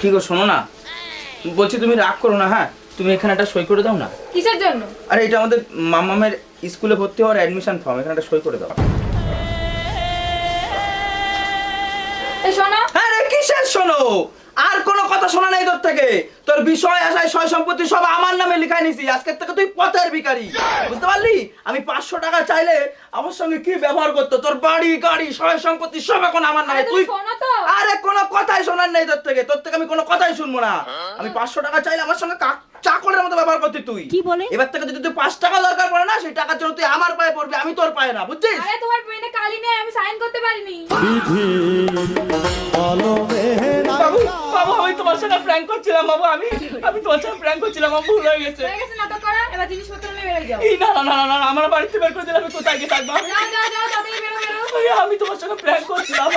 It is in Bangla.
কি গো শোনো না, বলছি তুমি রাগ করো না। হ্যাঁ, তুমি এখানে একটা সই করে দাও না। কিসের জন্য? আরে এটা আমাদের মামামের স্কুলে ভর্তি হওয়ার অ্যাডমিশন ফর্ম, এখানে একটা সই করে দাও। এই শোনো। আরে কিসের শোনো? আর কোনো কথা শোনা নেই তোর থেকে। তোর বিষয় আশায় সয় সম্পত্তি সব আমার নামে লিখাই নিছি। আজকের থেকে তুই পথের ভিখারি, বুঝতে পারলি? আমি 500 টাকা চাইলে আমার সঙ্গে কি ব্যবহার করতো? তোর বাড়ি গাড়ি সয় সম্পত্তি সব এখন আমার নামে। তুই শোনো তো। আরে কোনো কথাই শোনার নেই তোর থেকে। তোর থেকে আমি কোনো কথাই শুনবো না। আমি 500 টাকা চাইলে আমার সঙ্গে চাকরের মতো ব্যবহার করতি তুই। কি বলে? এবার থেকে যদি তুই 5 টাকা দরকার পড়ে না, সেই টাকার জন্য তুই আমার পায়ে পড়বি, আমি তোর পায়ে না, বুঝছিস? আরে তোমার পেনে কালি নেই, আমি সাইন করতে পারিনি। বাবু বাবু, আমি তোমার সাথে প্র্যাঙ্ক করছিলাম বাবু। আমি তোমার সাথে প্র্যাঙ্ক করছিলাম, আমার ভুল হয়ে গেছে। হয়ে গেছে নাটক করা, এবার জিনিসপত্র নিয়ে বেরিয়ে যাও। এই না না না না না, আমার বাড়িতে বের করে দিলে আমি কোথায় গিয়ে থাকবো? যাও যাও যাও, তাড়াতাড়ি বেরো বেরো। আমি তোমার সাথে প্র্যাঙ্ক করছিলাম।